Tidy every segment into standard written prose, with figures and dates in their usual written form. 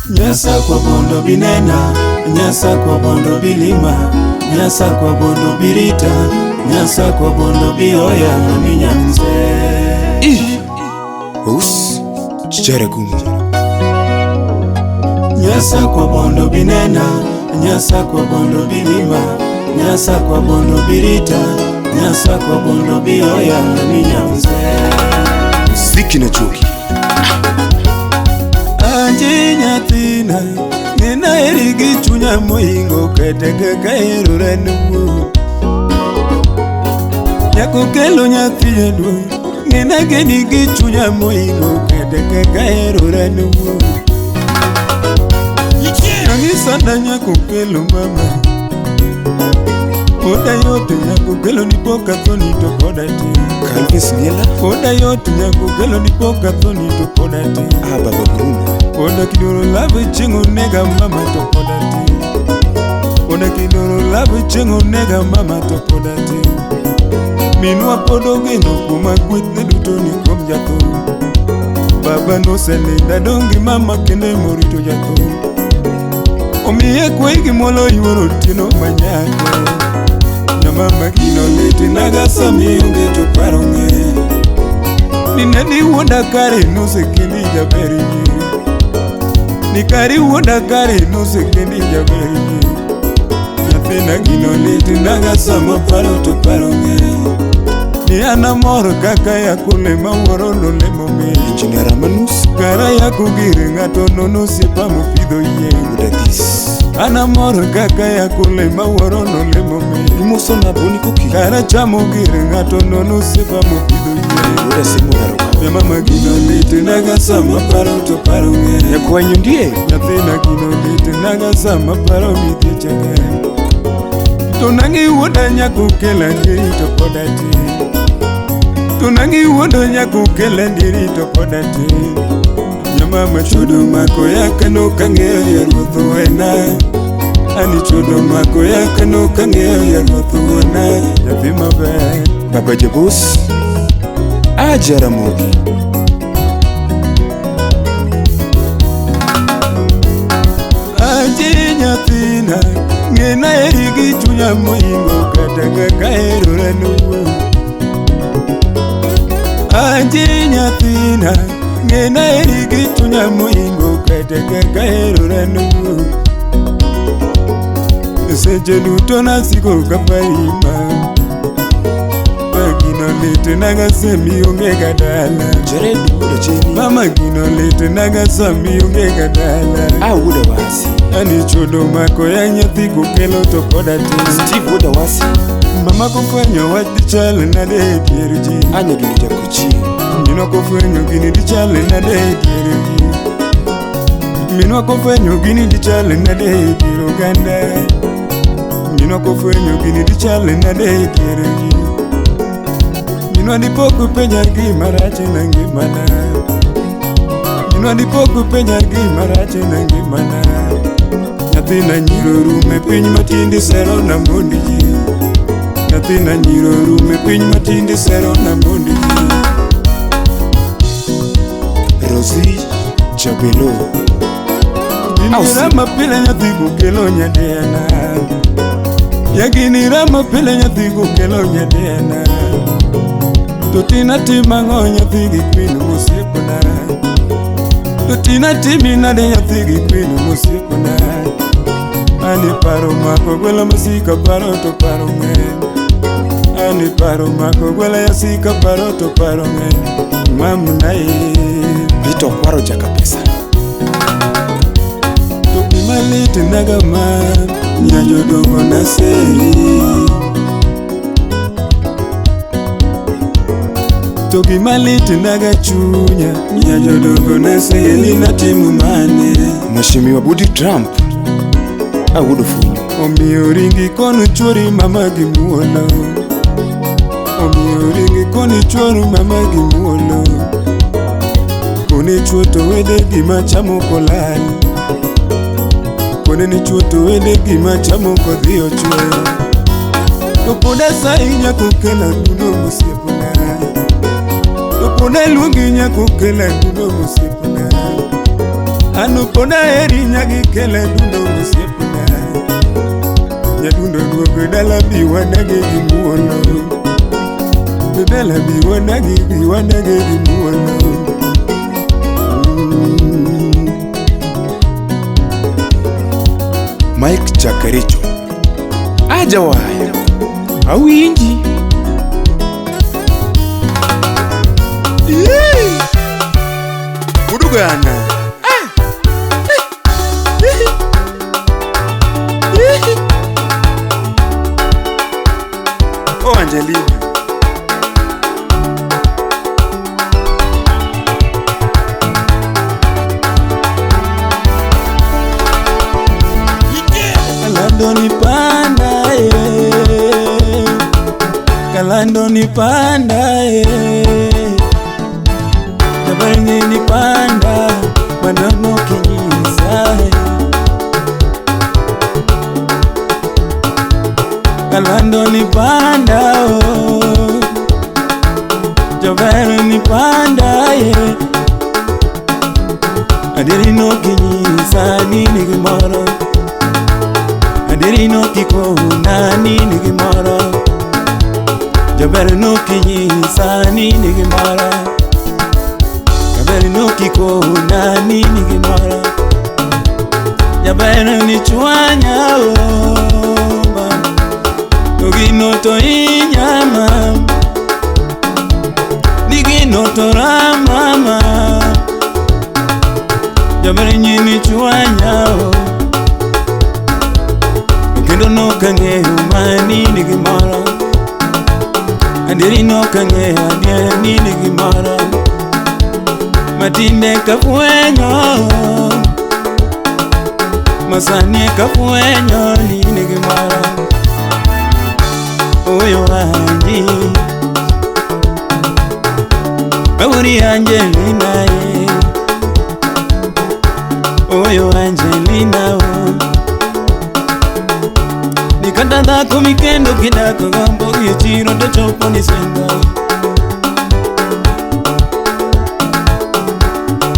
Nyasa kwa bondo binena, nyasa kwa bondo bilima, nyasa kwa bondo birita, nyasa kwa bondo bioya minyanze. Us chichare gumu. Nyasa kwa bondo binena, nyasa kwa bondo bilima, nyasa kwa bondo birita, nyasa kwa bondo bioya minyanze. Ziki na chuki. Anji nyatina, nina erigi chunya moingo keteke kairo renumu. Nyako kelo nyati jedwa, nina genigi chunya moingo keteke kairo renumu. Yangi sana nyako kelo mama, oda yote nyako kelo nipoka thoni to podati. Kalvis Niela. Oda yote nyako kelo nipoka thoni to podati. Baba Bruno. Oda kidoro love chingo nega mama to podati. Oda kidoro love chingo nega mama to podati. Minwa podo geno kuma kwit ne duto ni kom jato. Baba no selinda dongi mama kende morito jato. Omiye kwegi molo yuoro tino manyako. Na mama kino leti nagasa miyunge to paronge. Ninedi woda kare no sekendi jaberi. Nikari woda kare no sekendi jaberi. Nyathina gino leti nagasa maparo to paronge. Ni anamoro kaka ya kule maworo no lemo me. Engineer Manus. Kara ya kugire ngato nono sepa mupido ye. Udadis. Anamoro kaka ya kule maworo no lemo me. Imoso na boni kuki. Kara chamo gire ngato nono sepa mupido ye. Uda simu naroka. Ya mama gino liti nagasa maparo to paronge. Ya kwa nyundie. Nyathina gino liti nagasa maparo miti chage. Tunangi woda nyako kela ndiri to podati. Tunangi woda nyako kela ndiri to podati. Nyamama chodo mako yaka no kangeo ya ruthu wena. Ani chodo mako yaka no kangeo ya ruthu wena. Yathi mabe Baba Jabus. Jaramogi. Anji nyathina, ngena erigi chunya moingo kataka kaero renumu. Anji nyathina, ngena erigi chunya moingo kataka kaero renumu. Seche duto nasiko kapaima. Gino lete nagasa mionge kadala. Jared Uda Cheni. Mama gino lete nagasa mionge kadala. Uda Wasi. Ani chodo mako ya nyathi kukelo to podati. Steve Uda Wasi. Mama kufwenyo wadi chale na de dierji. Anya gini jakuchi. Minwa kufwenyo gini di chale na de dierji. Minwa kufwenyo gini di chale na de diroganda. Minwa kufwenyo gini di chale na de dierji. Minwa dipoku penyargi marache nangi mana. Minwa dipoku penyargi marache nangi mana. Nyathina nyirorume piny matindi sero na mondi ji. Nyathina nyirorume piny matindi sero na mondi ji. Rosie Jabelo. Gini rama pile nyathi kukelo nyadena. Ya gini rama pile nyathi kukelo nyadena. Totina tima ngo nyathi gikwinu musipona. Totina timi nade nyathi gikwinu musipona. Ani paro mako gwela masika paro to paro me. Ani paro mako gwela yasika paro to paro me. Mamnae Vito Kwaro jaka pesa. Toki maliti nagama nyanjo dongo na seri. Toki maliti nagachunya nyanjo dongo na seri na timu mane. Mheshimiwa Budi Trump. Uda Funyo. Omiyo ringi kono chori mama gimuolo. Omiyo ringi kono chori mama gimuolo. Kone chuoto wede gima chamo kolal. Kone ni chuoto wede gima chamo kodhiyo chwe. Topoda sainya kukela guno musiepuna. Topoda luongi nya kukela guno musiepuna. Wuonu poda eri nyagi kele dundo osiepna. Nyadundo duogo dala bi wadage gi muono. Dala bi wadage gi muono. Mike Chakaricho aja waya awinji Mudugana Oh Angelina Kalando ni panda Nabarinye ni panda Manono kinyisa Kalando ni panda Jabari ni panda Adiri no kinyisa nini gimoro Adiri no kiko na nini gimoro Jabari no kinyisa nini gimoro Jabari no kiko na nini gimoro Jabari ni chuanya omba Nogino to inyama Nigino to ramama Jabari ni chuanya Kendo no kange umani ni gimoro Andiri no kange adie ni gimoro Matinde kafuenyo Masani kafuenyo ni gimoro Oyo anji Awuri Angelina Oyo Angelina Nikanda dhako mikendo kidako gambo Gichiro to chopo ni senga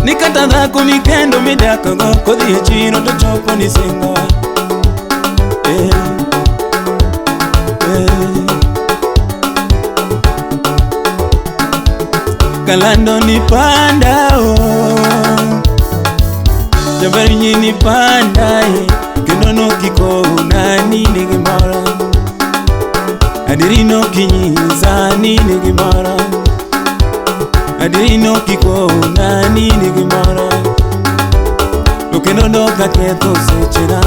Nikanda dhako mikendo midako gambo Gichiro to chopo ni senga Kalando ni panda Jabari ni panda Kendo no kiko na nini gimoro Adiri no kinyisa nini gimoro Adiri no kiko na nini gimoro Kendo no kaketho sechena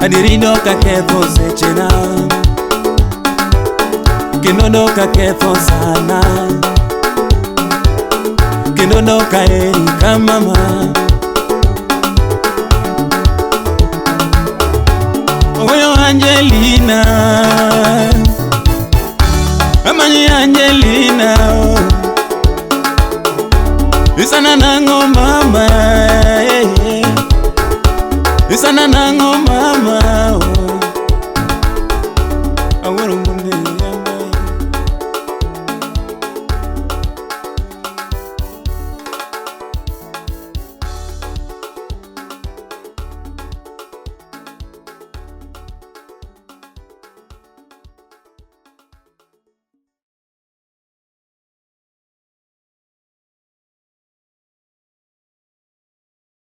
Adiri no kaketho sechena Kendo no kaketho sana Kendo no kaeri kamama Oyo Angelina Amanyi Angelina Isana nango mama Isana nango mama